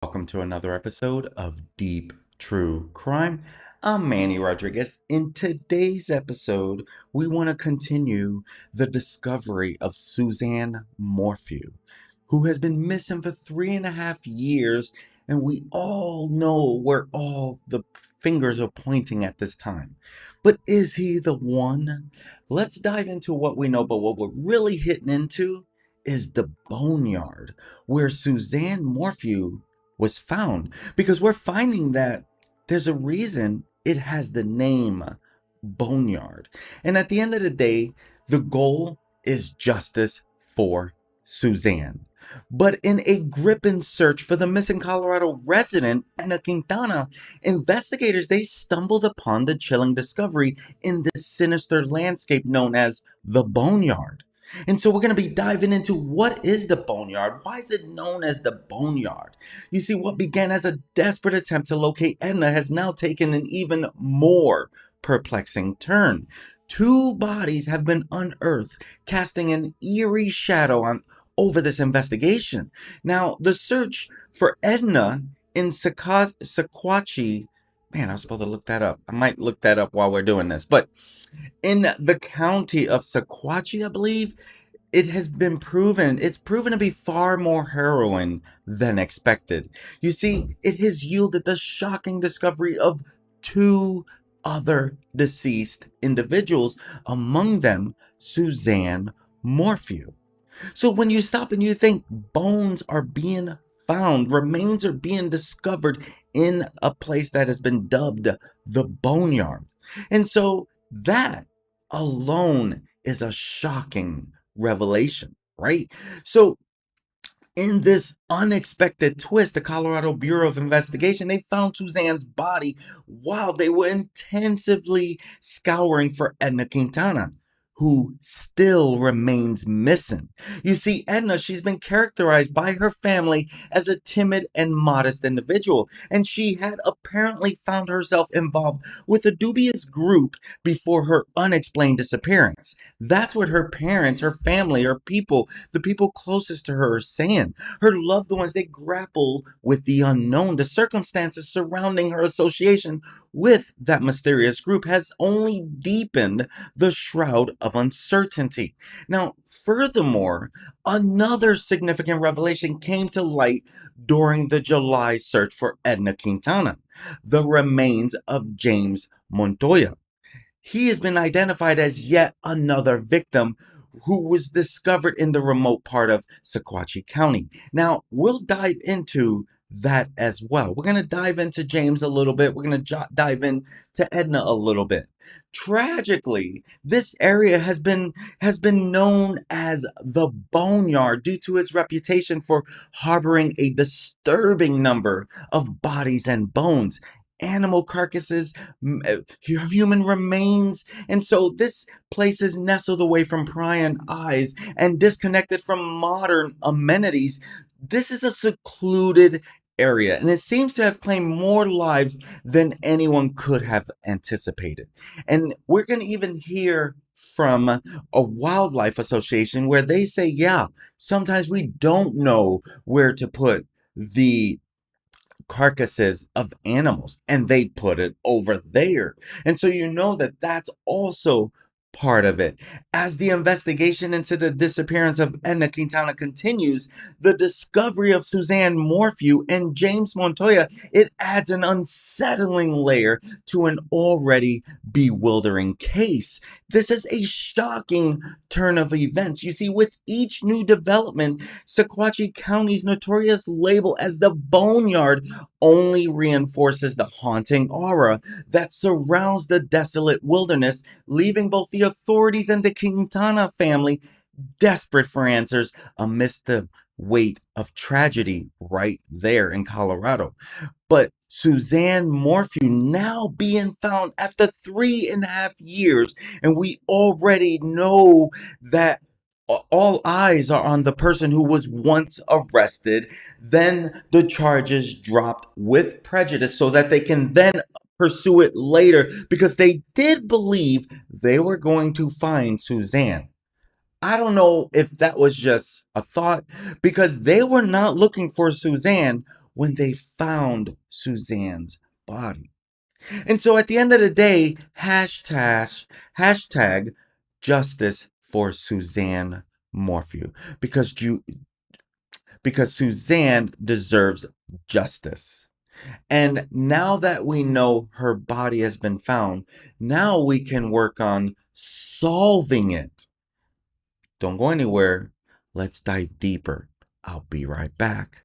Welcome to another episode of Deep True Crime. I'm Manny Rodriguez. In today's episode, we want to continue the discovery of Suzanne Morphew, who has been missing for 3.5 years, and we all know where all the fingers are pointing at this time. But is he the one? Let's dive into what we know, but what we're really hitting into is the Boneyard, where Suzanne Morphew was found, because we're finding that there's a reason it has the name Boneyard. And at the end of the day, the goal is justice for Suzanne. But in a gripping search for the missing Colorado resident, Edna Quintana, investigators they stumbled upon the chilling discovery in this sinister landscape known as the Boneyard. And so we're going to be diving into what is the Boneyard? Why is it known as the Boneyard? You see, what began as a desperate attempt to locate Edna has now taken an even more perplexing turn. Two bodies have been unearthed, casting an eerie shadow over this investigation. Now, the search for Edna in Saguache, man, I was supposed to look that up. I might look that up while we're doing this, but in the county of Saguache, I believe, it's proven to be far more harrowing than expected. You see, it has yielded the shocking discovery of two other deceased individuals, among them Suzanne Morphew. So when you stop and you think bones are being found, remains are being discovered in a place that has been dubbed the Boneyard. And so that alone is a shocking revelation, right? So in this unexpected twist, the Colorado Bureau of Investigation, they found Suzanne's body while they were intensively scouring for Edna Quintana, who still remains missing. You see, Edna, she's been characterized by her family as a timid and modest individual, and she had apparently found herself involved with a dubious group before her unexplained disappearance. That's what her parents, her family, her people, the people closest to her are saying. Her loved ones, they grapple with the unknown. The circumstances surrounding her association with that mysterious group has only deepened the shroud of uncertainty. Now, furthermore, another significant revelation came to light during the July search for Edna Quintana, the remains of James Montoya. He has been identified as yet another victim who was discovered in the remote part of Saguache County. Now, we'll dive into that as well. We're going to dive into James a little bit. We're going to dive into Edna a little bit. Tragically, this area has been known as the Boneyard due to its reputation for harboring a disturbing number of bodies and bones, animal carcasses, human remains. And so this place is nestled away from prying eyes and disconnected from modern amenities. This is a secluded area, and it seems to have claimed more lives than anyone could have anticipated. And we're going to even hear from a wildlife association where they say, yeah, sometimes we don't know where to put the carcasses of animals and they put it over there. And so you know that that's also part of it. As the investigation into the disappearance of Edna Quintana continues, the discovery of Suzanne Morphew and James Montoya, it adds an unsettling layer to an already bewildering case. This is a shocking turn of events. You see, with each new development, Saguache County's notorious label as the Boneyard only reinforces the haunting aura that surrounds the desolate wilderness, leaving both the authorities and the Quintana family desperate for answers amidst the weight of tragedy right there in Colorado. But Suzanne Morphew now being found after 3.5 years, and we already know that all eyes are on the person who was once arrested. Then the charges dropped with prejudice so that they can then pursue it later because they did believe they were going to find Suzanne. I don't know if that was just a thought because they were not looking for Suzanne when they found Suzanne's body. And so at the end of the day, hashtag justice for Suzanne Morphew, because Suzanne deserves justice. And now that we know her body has been found, now we can work on solving it. Don't go anywhere. Let's dive deeper. I'll be right back.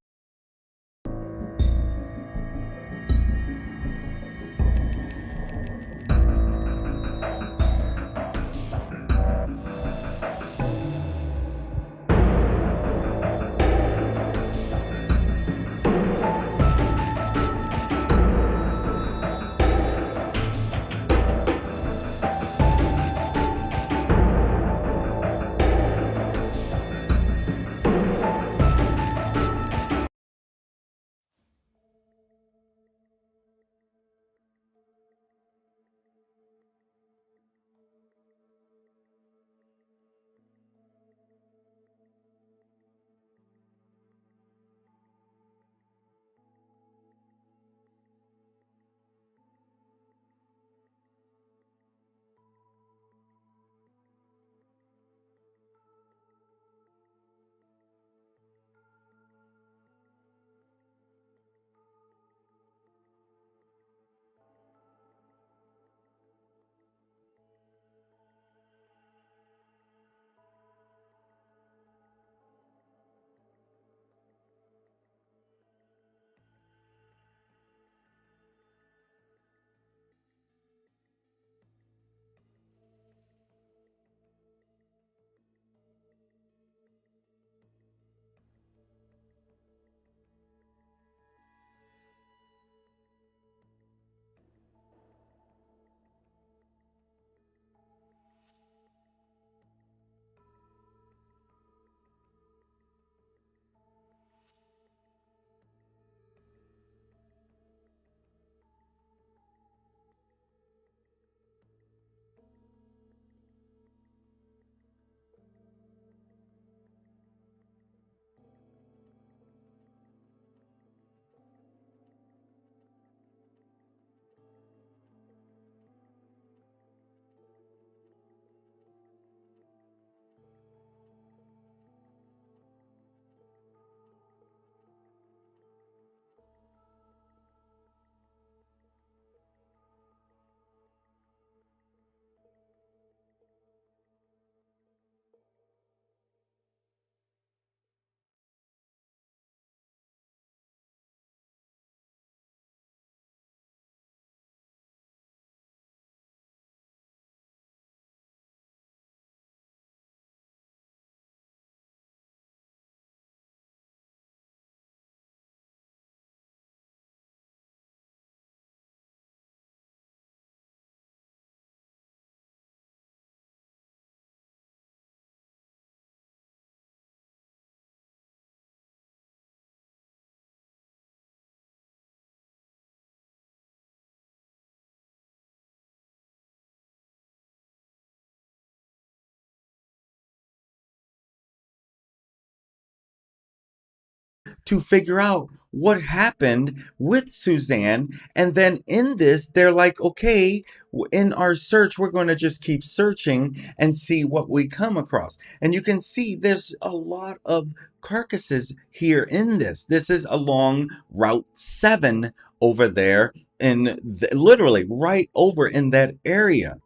To figure out what happened with Suzanne. And then in this, they're like, okay, in our search, we're going to just keep searching and see what we come across. And you can see there's a lot of carcasses here in this. This is along Route 7 over there, literally right over in that area.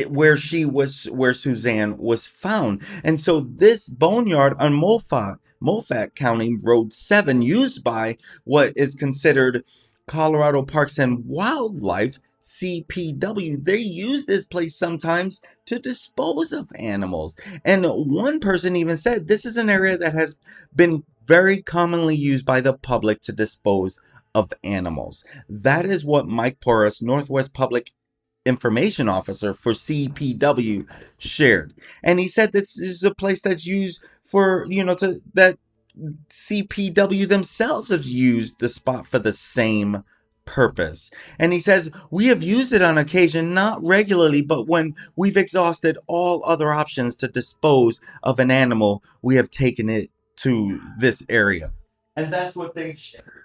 Where Suzanne was found. And so this boneyard on Moffat County Road 7, used by what is considered Colorado Parks and Wildlife, CPW, they use this place sometimes to dispose of animals. And one person even said this is an area that has been very commonly used by the public to dispose of animals. That is what Mike Porras, Northwest Public Information Officer for CPW, shared. And he said this is a place that's used for, that CPW themselves have used the spot for the same purpose. And he says, we have used it on occasion, not regularly, but when we've exhausted all other options to dispose of an animal, we have taken it to this area. And that's what they shared.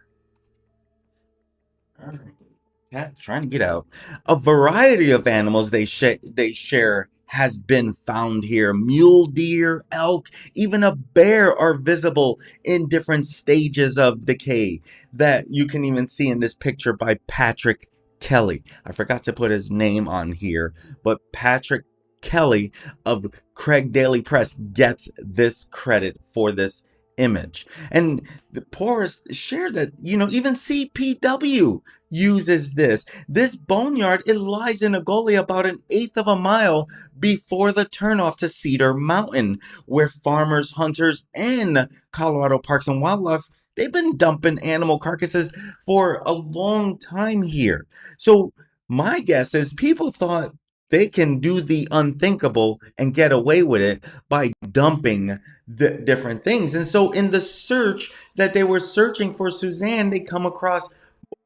Cat trying to get out. A variety of animals they share has been found here. Mule deer, elk, even a bear are visible in different stages of decay that you can even see in this picture by Patrick Kelly. I forgot to put his name on here, but Patrick Kelly of Craig Daily Press gets this credit for this image. And the poorest share that, even CPW uses this. This boneyard, it lies in a gully about an eighth of a mile before the turnoff to Cedar Mountain, where farmers, hunters, and Colorado Parks and Wildlife, they've been dumping animal carcasses for a long time here. So my guess is people thought they can do the unthinkable and get away with it by dumping the different things. And so in the search that they were searching for Suzanne, they come across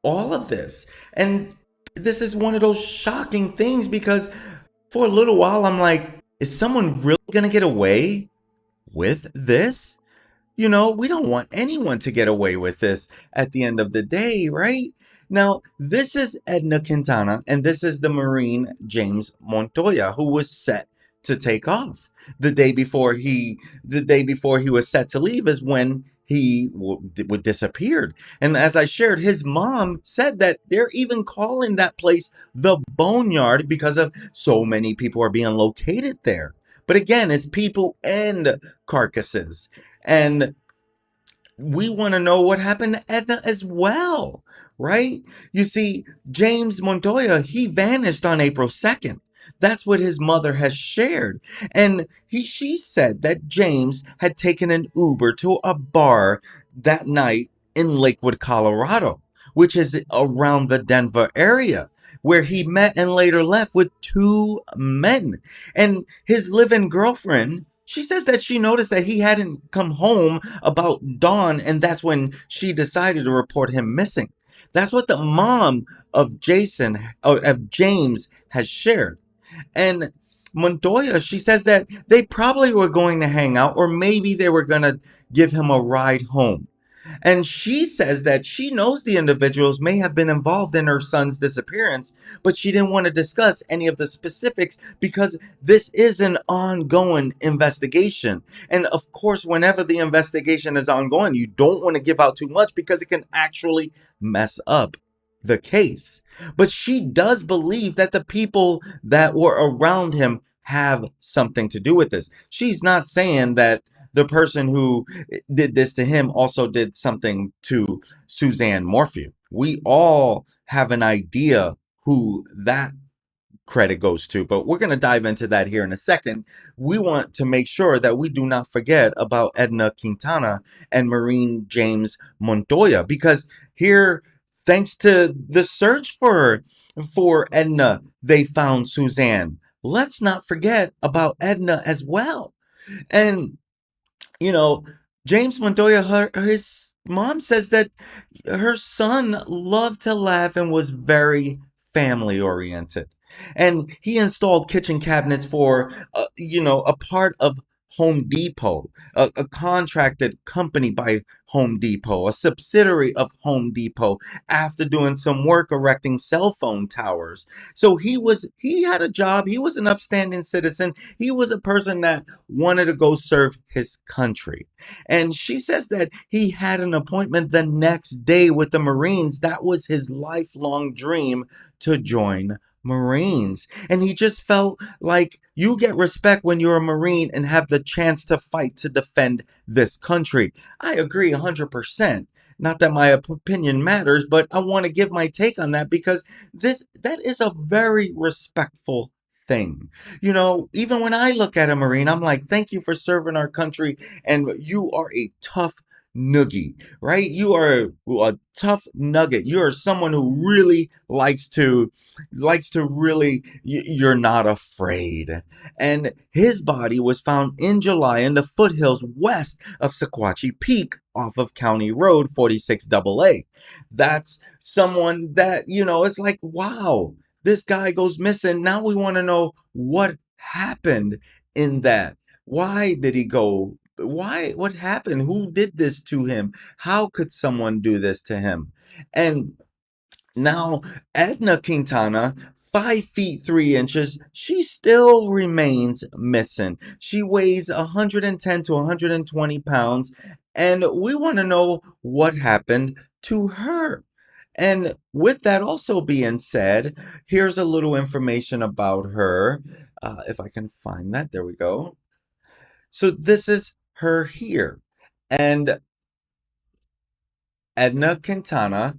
all of this. And this is one of those shocking things because for a little while I'm like, is someone really going to get away with this? We don't want anyone to get away with this at the end of the day, right? Now, this is Edna Quintana, and this is the Marine James Montoya, who was set to take off. The day before he was set to leave is when he disappeared. And as I shared, his mom said that they're even calling that place the Boneyard because of so many people are being located there. But again, it's people and carcasses. And we want to know what happened to Edna as well, right? You see, James Montoya, he vanished on April 2nd. That's what his mother has shared. And she said that James had taken an Uber to a bar that night in Lakewood, Colorado, which is around the Denver area, where he met and later left with two men. And his live-in girlfriend, she says that she noticed that he hadn't come home about dawn, and that's when she decided to report him missing. That's what the mom of James has shared. And Montoya, she says that they probably were going to hang out, or maybe they were going to give him a ride home. And she says that she knows the individuals may have been involved in her son's disappearance, but she didn't want to discuss any of the specifics because this is an ongoing investigation. And of course, whenever the investigation is ongoing, you don't want to give out too much because it can actually mess up the case. But she does believe that the people that were around him have something to do with this. She's not saying that the person who did this to him also did something to Suzanne Morphew. We all have an idea who that credit goes to, but we're going to dive into that here in a second. We want to make sure that we do not forget about Edna Quintana and Marine James Montoya, because here, thanks to the search for Edna, they found Suzanne. Let's not forget about Edna as well. And you know, James Montoya, his mom says that her son loved to laugh and was very family oriented. And he installed kitchen cabinets for, a part of Home Depot, a contracted company by Home Depot, a subsidiary of Home Depot, after doing some work erecting cell phone towers. So he had a job. He was an upstanding citizen. He was a person that wanted to go serve his country. And she says that he had an appointment the next day with the Marines. That was his lifelong dream, to join Marines. And he just felt like you get respect when you're a Marine and have the chance to fight to defend this country. I agree 100%. Not that my opinion matters, but I want to give my take on that because that is a very respectful thing. Even when I look at a Marine, I'm like, thank you for serving our country, and you are a tough noogie, right? You are a tough nugget. You are someone who really likes to really, you're not afraid. And his body was found in July in the foothills west of Saguache Peak off of County Road 46AA. That's someone that, it's like, wow, this guy goes missing. Now we want to know what happened in that. Why did he go? What happened? Who did this to him? How could someone do this to him? And Now, Edna Quintana, 5 feet 3 inches, she still remains missing. She weighs 110 to 120 pounds, and we want to know what happened to her. And with that also being said, here's a little information about her. If I can find that, there we go. So this is her here. And Edna Quintana,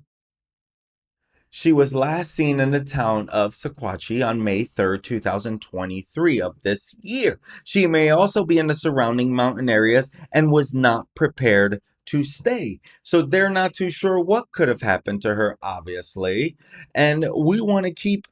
she was last seen in the town of Saguache on May 3rd, 2023 of this year. She may also be in the surrounding mountain areas and was not prepared to stay. So they're not too sure what could have happened to her, obviously. And we want to keep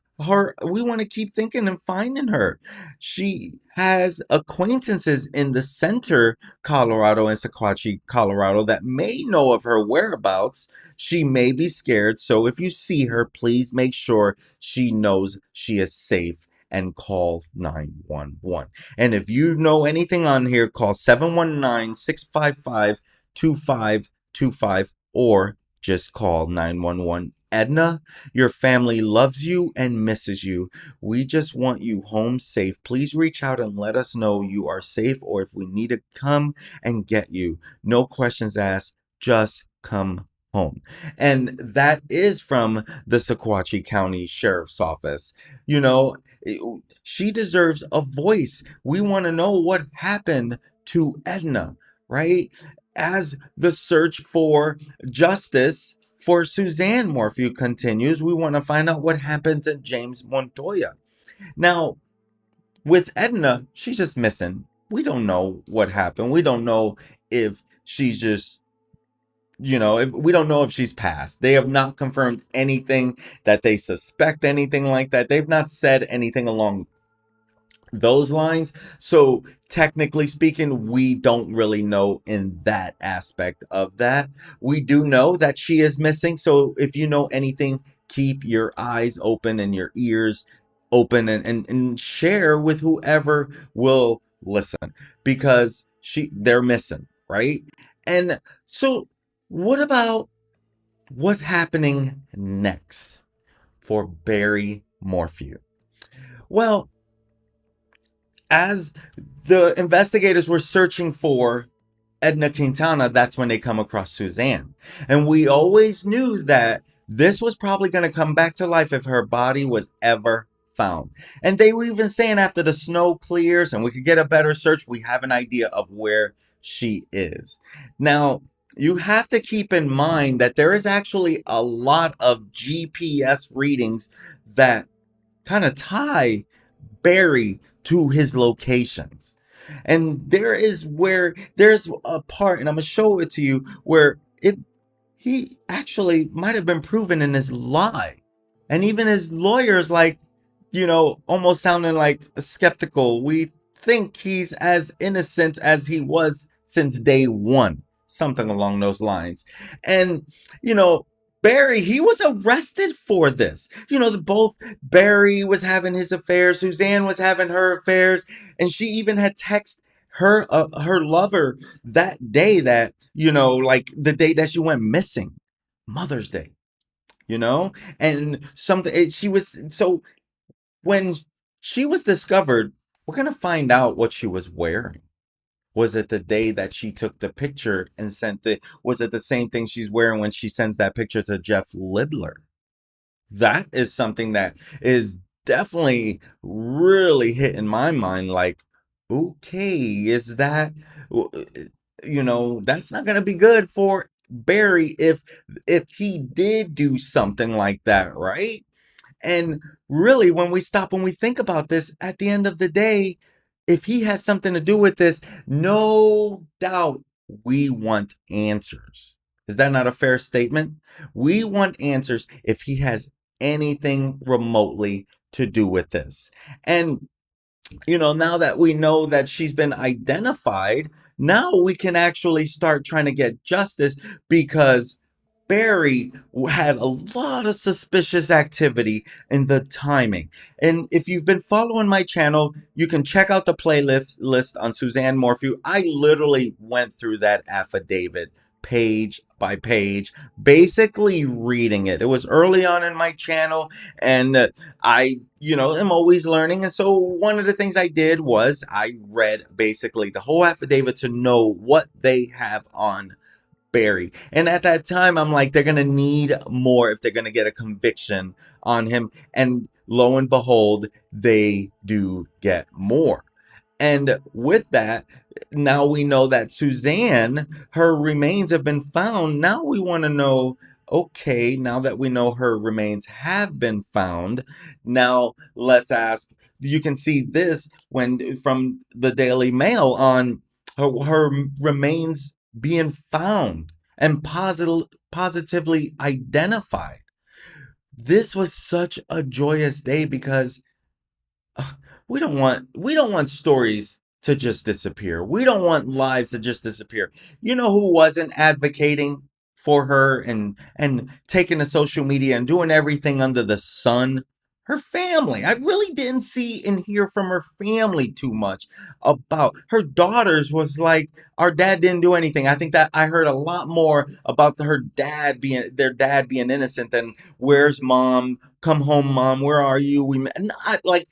thinking and finding her. She has acquaintances in the center, Colorado and Saguache, Colorado, that may know of her whereabouts. She may be scared, so if you see her, please make sure she knows she is safe and call 911. And if you know anything on here, call 719-655-2525 or just call 911. Edna, your family loves you and misses you. We just want you home safe. Please reach out and let us know you are safe or if we need to come and get you. No questions asked, just come home. And that is from the Saguache County Sheriff's Office. You know, she deserves a voice. We want to know what happened to Edna, right? As the search for justice for Suzanne Morphew continues, we want to find out what happened to James Montoya. Now, with Edna, she's just missing. We don't know what happened. We don't know if she's just if we don't know if she's passed. They have not confirmed anything that they suspect anything like that. They've not said anything along those lines. So technically speaking, we don't really know in that aspect of that. We do know that she is missing. So if you know anything, keep your eyes open and your ears open and share with whoever will listen because they're missing, right? And so what about what's happening next for Barry Morphew? Well, as the investigators were searching for Edna Quintana, that's when they come across Suzanne. And we always knew that this was probably going to come back to life if her body was ever found. And they were even saying after the snow clears and we could get a better search, we have an idea of where she is. Now, you have to keep in mind that there is actually a lot of GPS readings that kind of tie Barry to his locations. And there's a part, and I'm gonna show it to you, where it he actually might have been proven in his lie. And even his lawyer's like, almost sounding like skeptical. We think he's as innocent as he was since day one, something along those lines. And, you know, Barry, he was arrested for this. Both Barry was having his affairs, Suzanne was having her affairs, and she even had texted her lover that day that, like the day that she went missing, Mother's Day, and she was so when she was discovered, we're going to find out what she was wearing. Was it the day that she took the picture and sent it? Was it the same thing she's wearing when she sends that picture to Jeff Libler? That is something that is definitely really hitting my mind. Like, okay, is that, that's not going to be good for Barry if he did do something like that, right? And really, when we stop and we think about this, at the end of the day, if he has something to do with this, no doubt we want answers. Is that not a fair statement? We want answers if he has anything remotely to do with this. And, now that we know that she's been identified, now we can actually start trying to get justice because Barry had a lot of suspicious activity in the timing. And if you've been following my channel, you can check out the playlist list on Suzanne Morphew. I literally went through that affidavit page by page, basically reading it. It was early on in my channel, and am always learning. And so one of the things I did was I read basically the whole affidavit to know what they have on Barry. And at that time, I'm like, they're going to need more if they're going to get a conviction on him. And lo and behold, they do get more. And with that, now we know that Suzanne, her remains have been found. Now we want to know, okay, now that we know her remains have been found, now let's ask, you can see this when from the Daily Mail on her remains being found and positively identified. This was such a joyous day because we don't want stories to just disappear. We don't want lives to just disappear. You know who wasn't advocating for her and taking to social media and doing everything under the sun? Her family. I really didn't see and hear from her family too much about her daughters. Was like, our dad didn't do anything. I think that I heard a lot more about their dad being innocent than where's mom? Come home, mom. Where are you? Not like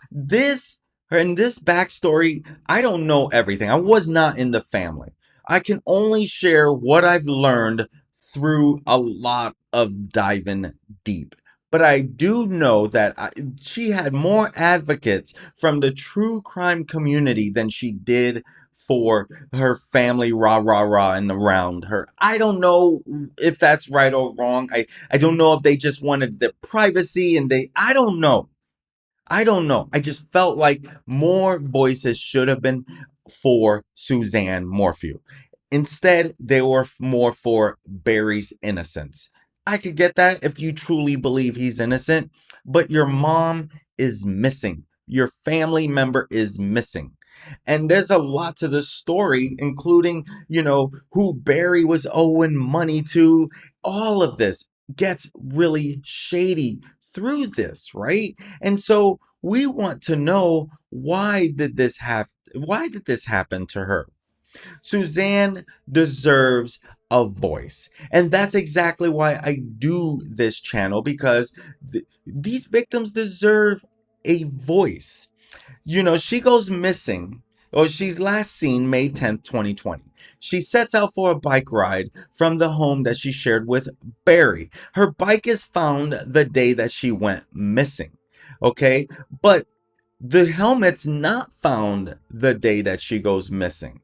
this, in this backstory, I don't know everything. I was not in the family. I can only share what I've learned through a lot of diving deep. But I do know that she had more advocates from the true crime community than she did for her family, rah, rah, rah, and around her. I don't know if that's right or wrong. I don't know if they just wanted the privacy I don't know. I don't know. I just felt like more voices should have been for Suzanne Morphew. Instead, they were more for Barry's innocence. I could get that if you truly believe he's innocent, but your mom is missing. Your family member is missing. And there's a lot to the story, including, who Barry was owing money to. All of this gets really shady through this, right? And so we want to know, why did this happen to her? Suzanne deserves a voice. And that's exactly why I do this channel, because these victims deserve a voice. She goes missing, or she's last seen May 10th, 2020. She sets out for a bike ride from the home that she shared with Barry. Her bike is found the day that she went missing. Okay? But the helmet's not found the day that she goes missing.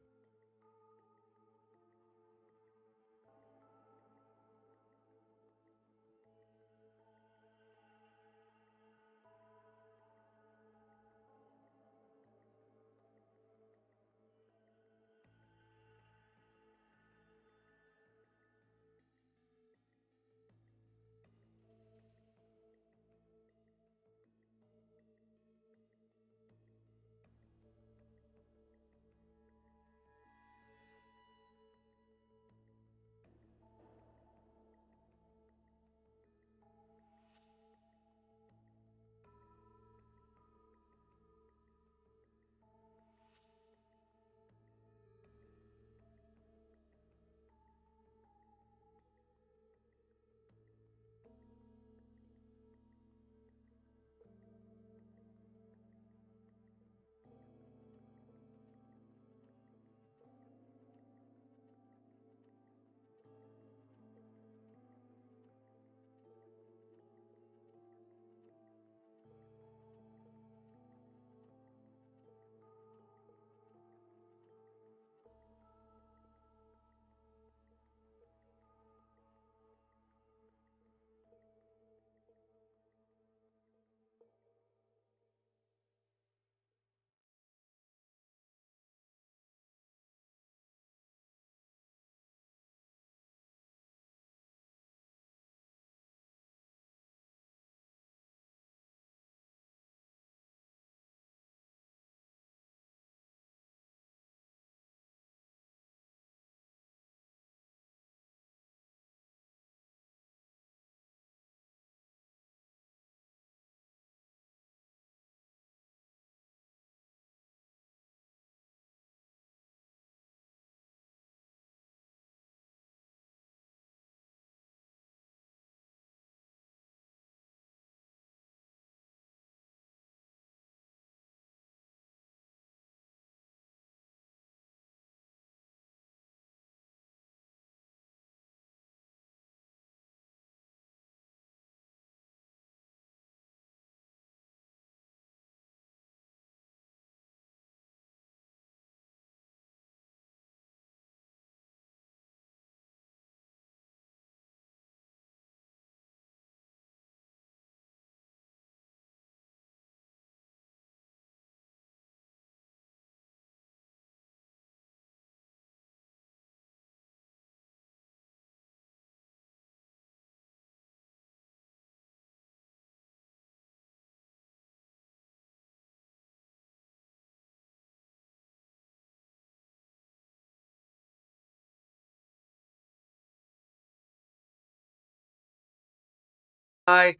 Why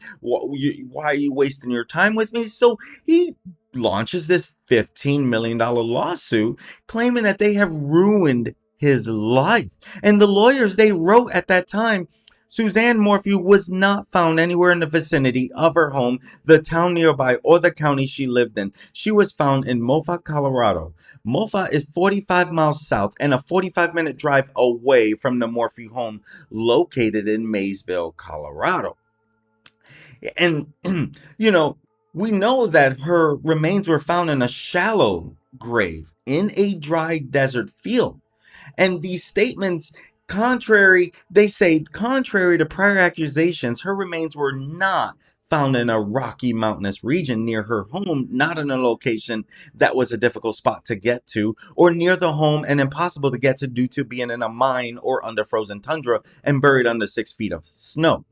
are you wasting your time with me? So he launches this $15 million lawsuit claiming that they have ruined his life. And the lawyers, they wrote at that time, Suzanne Morphew was not found anywhere in the vicinity of her home, the town nearby, or the county she lived in. She was found in Moffat, Colorado. Moffat is 45 miles south and a 45-minute drive away from the Morphew home located in Maysville, Colorado. And, we know that her remains were found in a shallow grave in a dry desert field. And these statements, contrary to prior accusations, her remains were not found in a rocky mountainous region near her home, not in a location that was a difficult spot to get to, or near the home and impossible to get to due to being in a mine or under frozen tundra and buried under 6 feet of snow.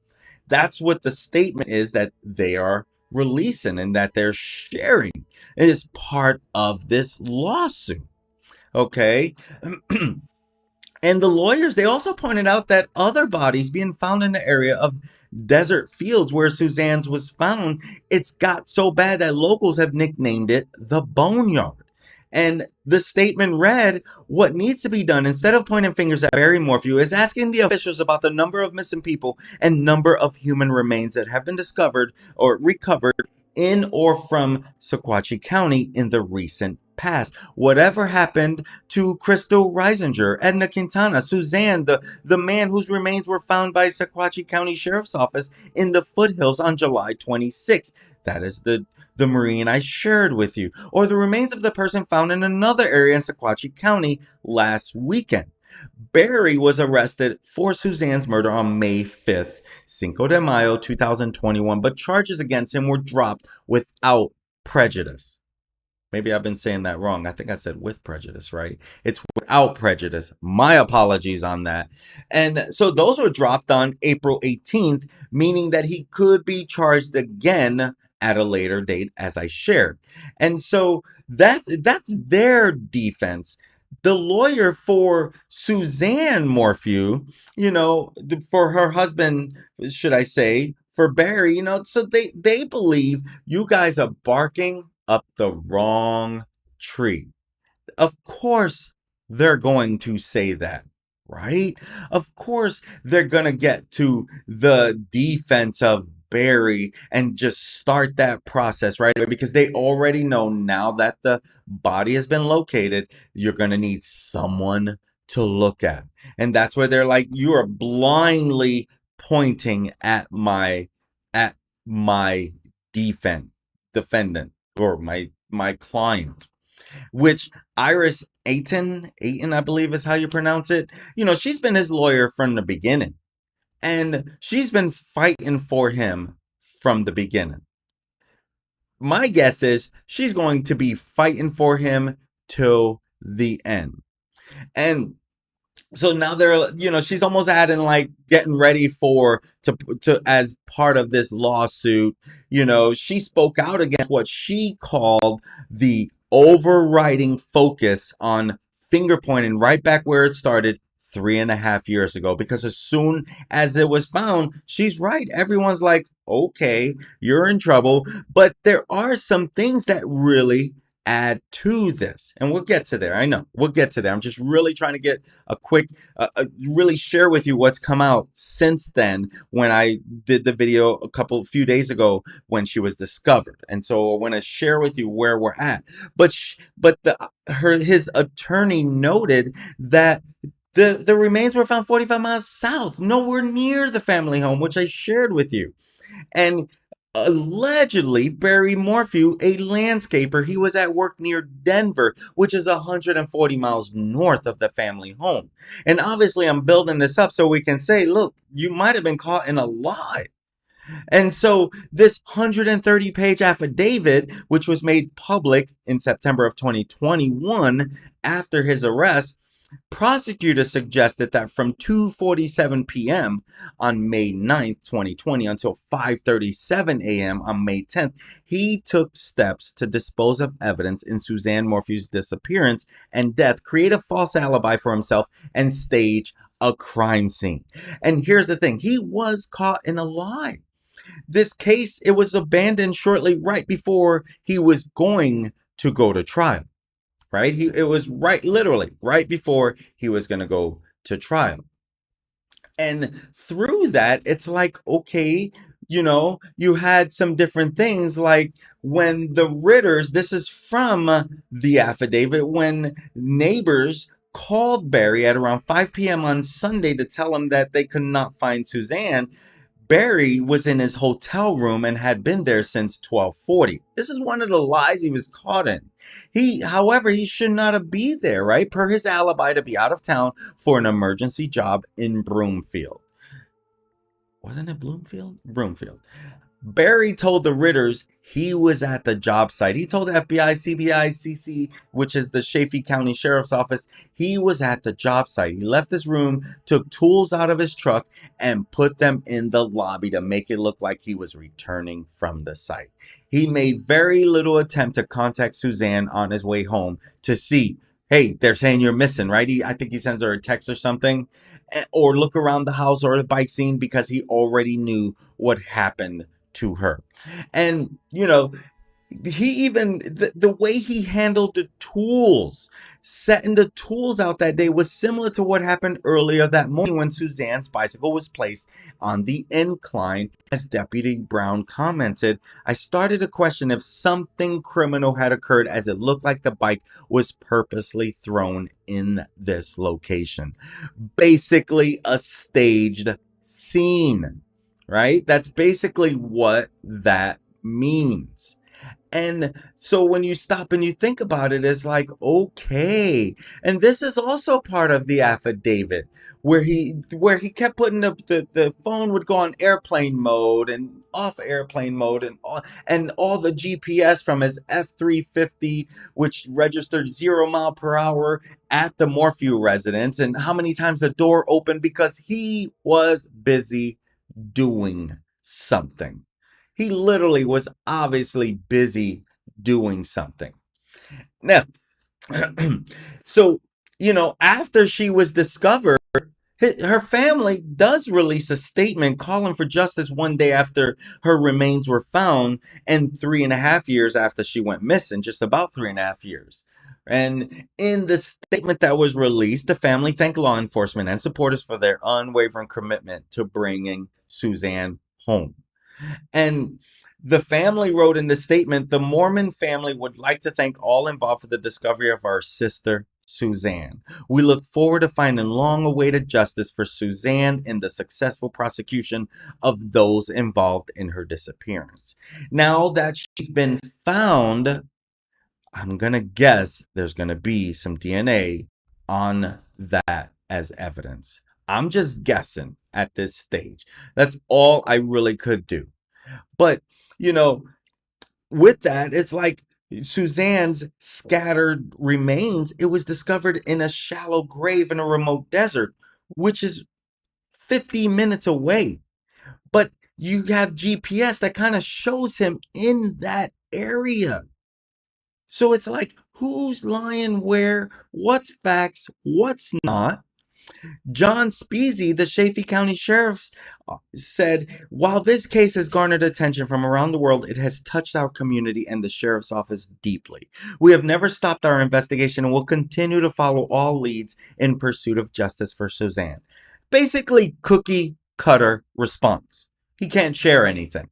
That's what the statement is that they are releasing and that they're sharing. It is part of this lawsuit. Okay. And the lawyers, they also pointed out that other bodies being found in the area of desert fields where Suzanne's was found, it's got so bad that locals have nicknamed it the Boneyard. And the statement read, what needs to be done, instead of pointing fingers at Barry Morphew, is asking the officials about the number of missing people and number of human remains that have been discovered or recovered in or from Saguache County in the recent past. Whatever happened to Crystal Reisinger, Edna Quintana, Suzanne, the man whose remains were found by Saguache County Sheriff's Office in the foothills on July 26th? That is the Marine I shared with you. Or the remains of the person found in another area in Saguache County last weekend. Barry was arrested for Suzanne's murder on May 5th, Cinco de Mayo 2021, but charges against him were dropped without prejudice. Maybe I've been saying that wrong. I think I said with prejudice, right? It's without prejudice. My apologies on that. And so those were dropped on April 18th, meaning that he could be charged again at a later date, as I shared. And so that's their defense. The lawyer for Suzanne Morphew, for her husband, should I say, for Barry, so they believe you guys are barking up the wrong tree. Of course, they're going to say that, right? Of course, they're going to get to the defense of Barry and just start that process right away because they already know now that the body has been located, you're going to need someone to look at. And that's where they're like, you are blindly pointing at my defendant or my client, which Iris Ayton, I believe is how you pronounce it. She's been his lawyer from the beginning. And she's been fighting for him from the beginning. My guess is she's going to be fighting for him till the end. And so now they're, she's almost adding like getting ready to as part of this lawsuit. She spoke out against what she called the overriding focus on finger pointing right back where it started 3.5 years ago, because as soon as it was found, she's right. Everyone's like, okay, you're in trouble. But there are some things that really add to this. And we'll get to there. I know we'll get to there. I'm just really trying to get a quick, really share with you what's come out since then when I did the video a few days ago when she was discovered. And so I want to share with you where we're at. But his attorney noted that the remains were found 45 miles south, nowhere near the family home, which I shared with you. And allegedly, Barry Morphew, a landscaper, he was at work near Denver, which is 140 miles north of the family home. And obviously, I'm building this up so we can say, look, you might have been caught in a lie. And so this 130-page affidavit, which was made public in September of 2021 after his arrest, prosecutors suggested that from 2:47 p.m. on May 9th, 2020 until 5:37 a.m. on May 10th, he took steps to dispose of evidence in Suzanne Morphew's disappearance and death, create a false alibi for himself, and stage a crime scene. And here's the thing, he was caught in a lie. This case, it was abandoned shortly right before he was going to go to trial, right? It was right, literally, right before he was going to go to trial. And through that, it's like, okay, you had some different things like when the Ritters, this is from the affidavit, when neighbors called Barry at around 5 p.m. on Sunday to tell him that they could not find Suzanne. Barry was in his hotel room and had been there since 12:40. This is one of the lies he was caught in. However, he should not have been there, right? Per his alibi to be out of town for an emergency job in Broomfield. Wasn't it Bloomfield? Broomfield. Barry told the Ritters he was at the job site. He told the FBI, CBI, CC, which is the Chaffee County Sheriff's Office, he was at the job site. He left his room, took tools out of his truck, and put them in the lobby to make it look like he was returning from the site. He made very little attempt to contact Suzanne on his way home to see, hey, they're saying you're missing, right? I think he sends her a text or something, or look around the house or the bike scene because he already knew what happened to her. And, he even, the way he handled the tools, setting the tools out that day was similar to what happened earlier that morning when Suzanne's bicycle was placed on the incline. As Deputy Brown commented, I started to question if something criminal had occurred as it looked like the bike was purposely thrown in this location. Basically a staged scene, right? That's basically what that means. And so when you stop and you think about it, it's like, okay. And this is also part of the affidavit where he kept putting the phone would go on airplane mode and off airplane mode and all the GPS from his F-350, which registered 0 mile per hour at the Morphew residence, and how many times the door opened because he was busy doing something. He literally was obviously busy doing something. Now, so, after she was discovered, her family does release a statement calling for justice one day after her remains were found and 3.5 years after she went missing, just about 3.5 years. And in the statement that was released, the family thanked law enforcement and supporters for their unwavering commitment to bringing Suzanne home. And the family wrote in the statement, the Mormon family would like to thank all involved for the discovery of our sister, Suzanne. We look forward to finding long-awaited justice for Suzanne in the successful prosecution of those involved in her disappearance. Now that she's been found, I'm going to guess there's going to be some DNA on that as evidence. I'm just guessing at this stage. That's all I really could do. But, with that, it's like Suzanne's scattered remains, it was discovered in a shallow grave in a remote desert, which is 50 minutes away. But you have GPS that kind of shows him in that area. So it's like, who's lying where? What's facts? What's not? John Speasy, the Chaffee County Sheriff, said, while this case has garnered attention from around the world, it has touched our community and the Sheriff's Office deeply. We have never stopped our investigation and will continue to follow all leads in pursuit of justice for Suzanne. Basically, cookie cutter response. He can't share anything.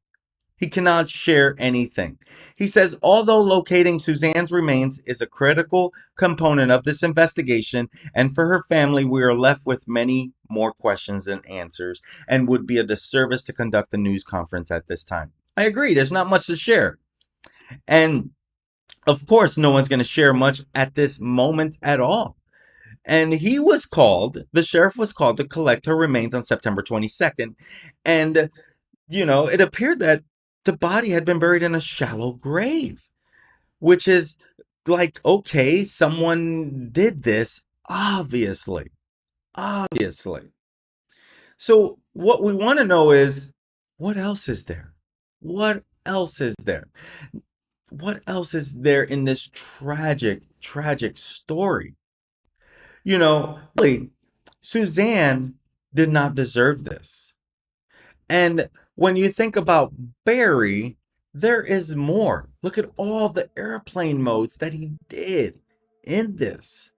He cannot share anything. He says, although locating Suzanne's remains is a critical component of this investigation, and for her family, we are left with many more questions than answers, and would be a disservice to conduct the news conference at this time. I agree, there's not much to share. And of course, no one's going to share much at this moment at all. And the sheriff was called to collect her remains on September 22nd. And, it appeared that the body had been buried in a shallow grave, which is like, okay, someone did this, obviously. Obviously. So what we want to know is, what else is there? What else is there? What else is there in this tragic, tragic story? Really, Suzanne did not deserve this. And when you think about Barry, there is more. Look at all the airplane modes that he did in this.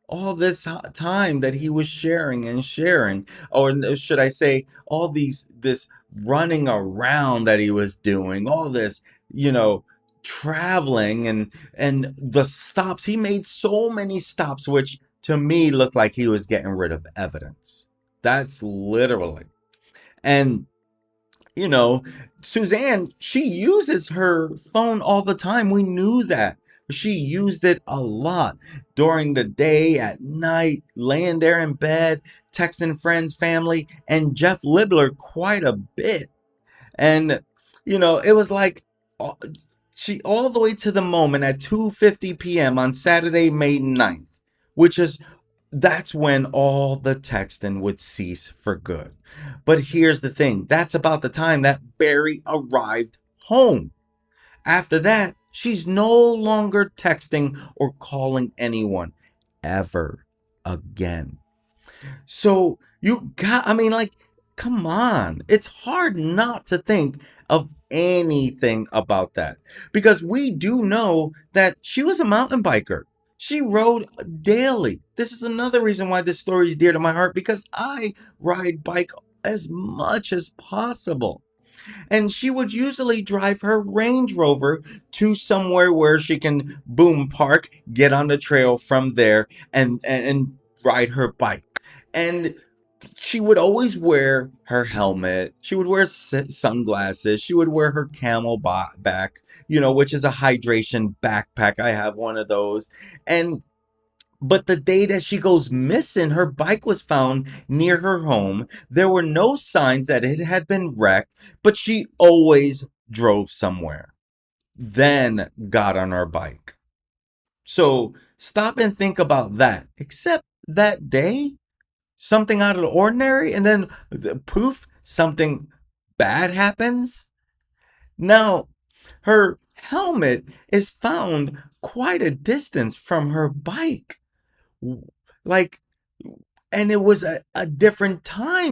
All this time that he was sharing and sharing, or should I say, all this running around that he was doing, all this, you know, traveling and the stops. He made so many stops, which to me looked like he was getting rid of evidence. That's literally. And you know, Suzanne, she uses her phone all the time. We knew that. She used it a lot during the day, at night, laying there in bed, texting friends, family, and Jeff Libler quite a bit. And, it was like uh, she all the way to the moment at 2:50 p.m. on Saturday, May 9th, which is that's when all the texting would cease for good. But here's the thing, that's about the time that Barry arrived home. After that, she's no longer texting or calling anyone ever again. So I mean, like, come on. It's hard not to think of anything about that because we do know that she was a mountain biker. She rode daily. This is another reason why this story is dear to my heart because I ride bike as much as possible. And she would usually drive her Range Rover to somewhere where she can boom park, get on the trail from there, and ride her bike. And she would always wear her helmet. She would wear sunglasses. She would wear her back, which is a hydration backpack. I have one of those. And but the day that she goes missing, her bike was found near her home. There were no signs that it had been wrecked, but she always drove somewhere, then got on her bike. So stop and think about that. Except that day, something out of the ordinary, and then poof, something bad happens. Now, her helmet is found quite a distance from her bike. Like, and it was a different time.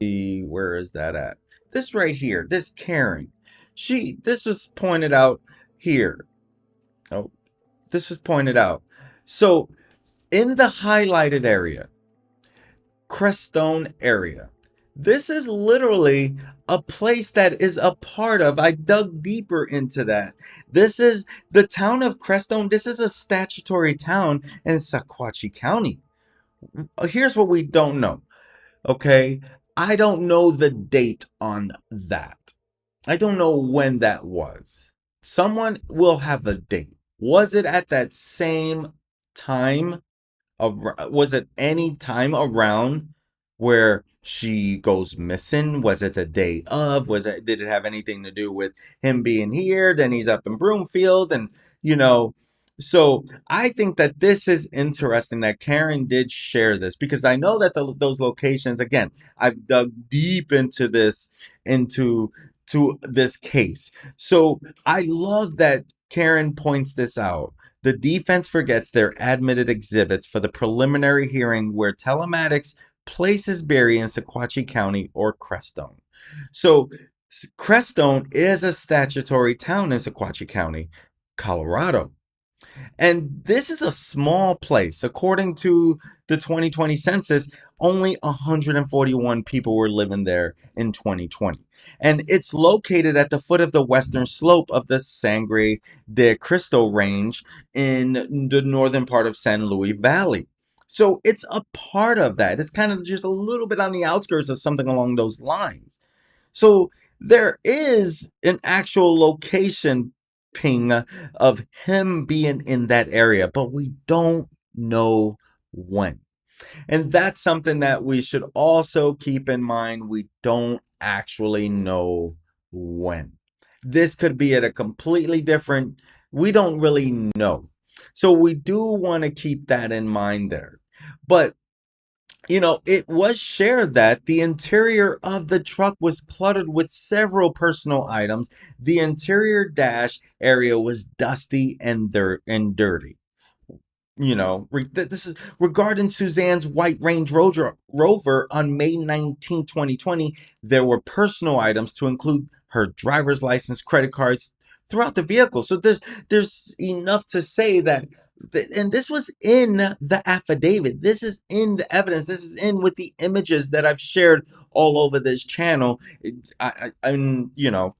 Where is that at? This right here, this Karen. This was pointed out here. Oh, this was pointed out. So, in the highlighted area, Crestone area. This is literally a place that is a part of. I dug deeper into that. This is the town of Crestone. This is a statutory town in Saguache County. Here's what we don't know. Okay. I don't know the date on that. I don't know when that was. Someone will have a date. Was it at that same time? Was it any time around where she goes missing? Was it the day of? Did it have anything to do with him being here? Then he's up in Broomfield, and you know. So I think that this is interesting that Karen did share this because I know that those locations. Again, I've dug deep into this case. So I love that Karen points this out The defense forgets their admitted exhibits for the preliminary hearing where telematics places Barry in Saguache County or Crestone. So, Crestone is a statutory town in Saguache County, Colorado. And this is a small place. According to the 2020 census, only 141 people were living there in 2020. And it's located at the foot of the western slope of the Sangre de Cristo Range in the northern part of San Luis Valley. So it's a part of that. It's kind of just a little bit on the outskirts of something along those lines. So there is an actual location ping of him being in that area, but we don't know when. And that's something that we should also keep in mind. We don't actually know when. This could be at a completely different, we don't really know. So we do want to keep that in mind there. But it was shared that the interior of the truck was cluttered with several personal items. The interior dash area was dusty and dirty. This is regarding Suzanne's white Range Rover on May 19, 2020. There were personal items to include her driver's license, credit cards throughout the vehicle. So there's enough to say that, and this was in the affidavit. This is in the evidence. This is in with the images that I've shared all over this channel. I'm,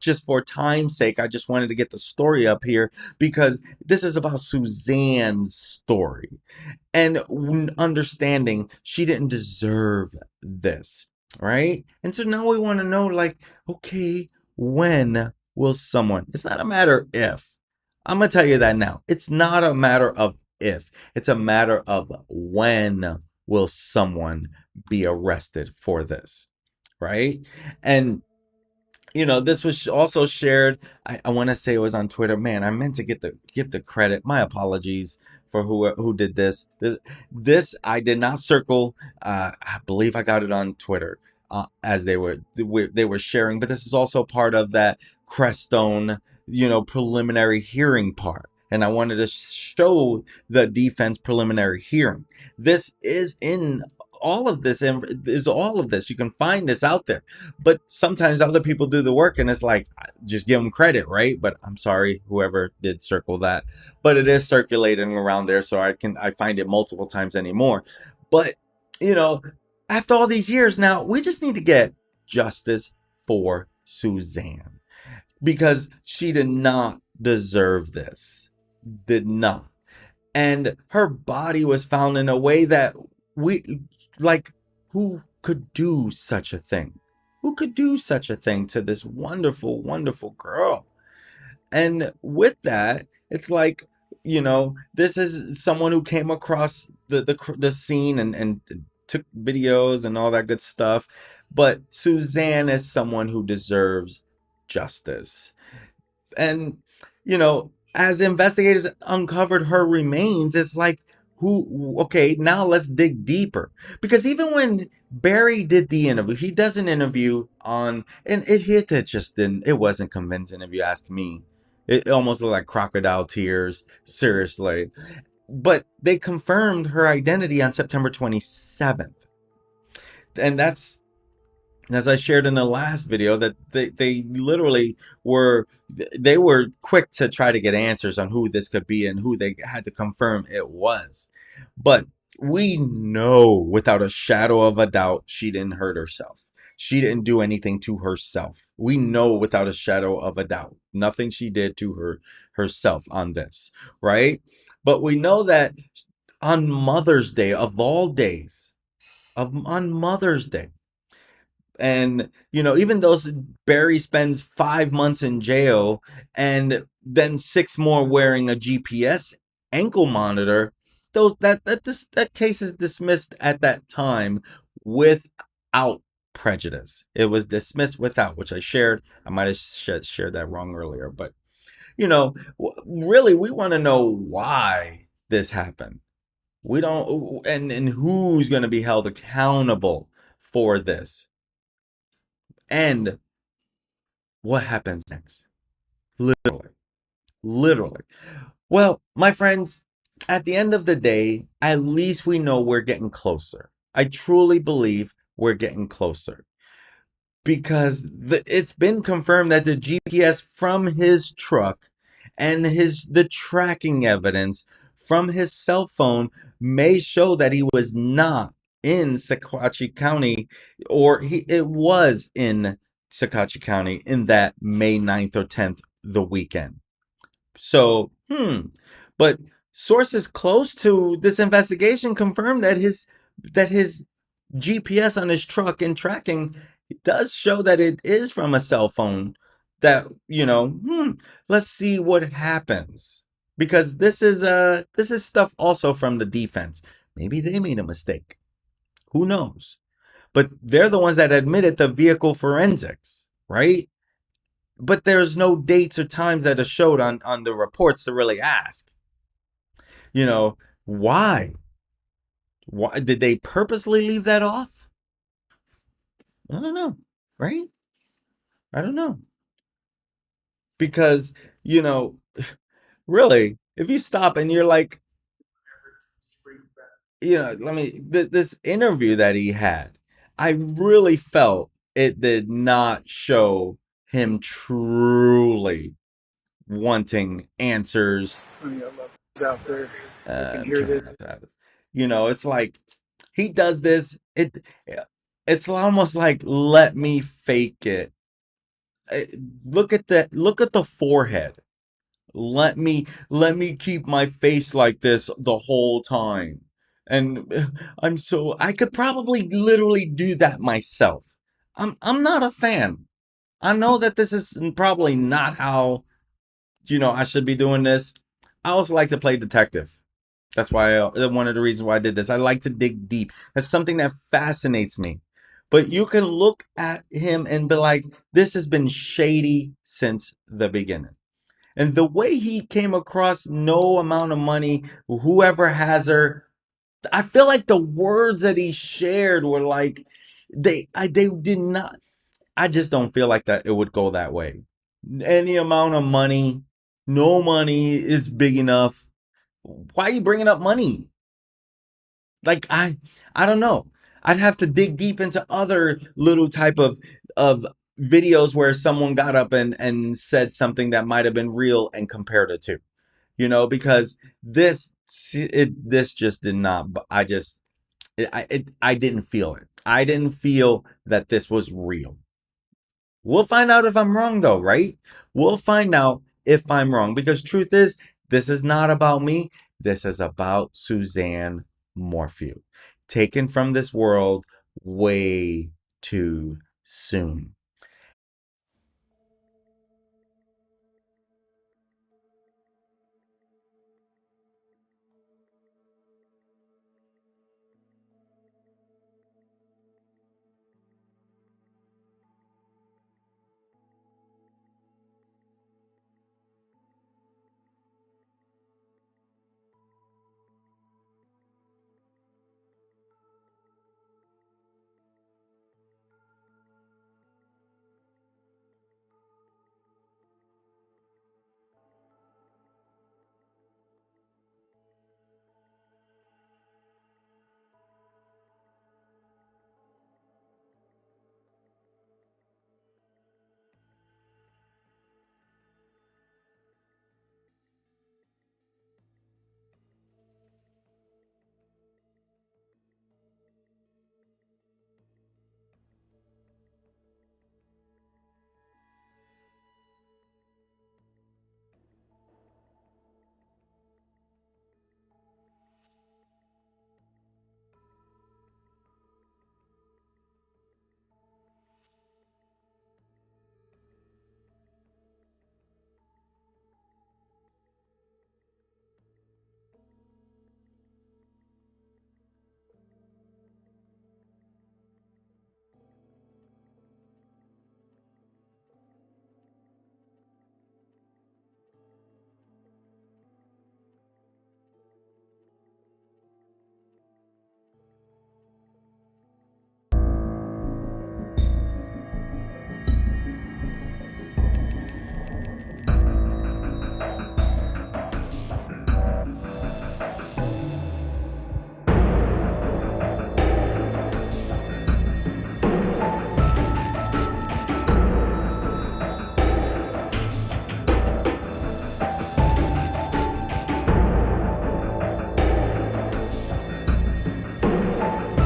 just for time's sake, I just wanted to get the story up here because this is about Suzanne's story and understanding she didn't deserve this, right? And so now we want to know, like, okay, when will someone? It's not a matter if. I'm going to tell you that now. It's not a matter of if. It's a matter of when will someone be arrested for this, right? And this was also shared. I want to say it was on Twitter. Man, I meant to give the credit. My apologies for who did this. This I did not circle. I believe I got it on Twitter as they were sharing. But this is also part of that Crestone, preliminary hearing part. And I wanted to show the defense preliminary hearing. This is in all of this, is all of this. You can find this out there. But sometimes other people do the work and it's like, just give them credit, right? But I'm sorry, whoever did circle that. But it is circulating around there, so I find it multiple times anymore. But, after all these years now, we just need to get justice for Suzanne. Because she did not deserve this. Did not. And her body was found in a way that who could do such a thing? Who could do such a thing to this wonderful, wonderful girl? And with that, it's like, this is someone who came across the scene and took videos and all that good stuff. But Suzanne is someone who deserves justice. And, as investigators uncovered her remains, it's like, okay, now let's dig deeper. Because even when Barry did the interview, he does an interview and it just didn't, it wasn't convincing if you ask me. It almost looked like crocodile tears, seriously. But they confirmed her identity on September 27th. And that's, as I shared in the last video, that they literally were quick to try to get answers on who this could be and who they had to confirm it was. But we know without a shadow of a doubt she didn't hurt herself. She didn't do anything to herself. We know without a shadow of a doubt. Nothing she did to herself on this, right? But we know that on Mother's Day, of all days, on Mother's Day, and even though Barry spends 5 months in jail and then 6 more wearing a GPS ankle monitor, though that case is dismissed at that time without prejudice. It was dismissed without, which I shared. I might have shared that wrong earlier, but really we want to know why this happened. We don't, and who's going to be held accountable for this. And what happens next? Literally. Well, my friends, at the end of the day, at least we know we're getting closer. I truly believe we're getting closer because it's been confirmed that the GPS from his truck and the tracking evidence from his cell phone may show that he was not in Saguache County, or it was in Saguache County in that May 9th or 10th, the weekend. So, but sources close to this investigation confirmed that his GPS on his truck and tracking does show that it is from a cell phone. That, let's see what happens, because this is stuff also from the defense. Maybe they made a mistake. Who knows? But they're the ones that admitted the vehicle forensics, right? But there's no dates or times that are showed on the reports to really ask. Why? Why did they purposely leave that off? I don't know, right? I don't know. Because, you know, really, if you stop and you're like, this interview that he had, I really felt it did not show him truly wanting answers. Out there. I'm trying not to have it. It's like he does this. It's almost like, let me fake it. Uh, Look at the forehead. Let me keep my face like this the whole time. And I could probably literally do that myself. I'm not a fan. I know that this is probably not how, I should be doing this. I also like to play detective. That's why one of the reasons why I did this. I like to dig deep. That's something that fascinates me. But you can look at him and be like, this has been shady since the beginning. And the way he came across, no amount of money, whoever has her, I feel like the words that he shared were like, they did not. I just don't feel like that it would go that way. Any amount of money, no money is big enough. Why are you bringing up money? Like, I don't know. I'd have to dig deep into other little type of videos where someone got up and said something that might have been real and compared it to, because this just did not. I didn't feel it. I didn't feel that this was real. We'll find out if I'm wrong, though, right? We'll find out if I'm wrong, because truth is, this is not about me. This is about Suzanne Morphew, taken from this world way too soon.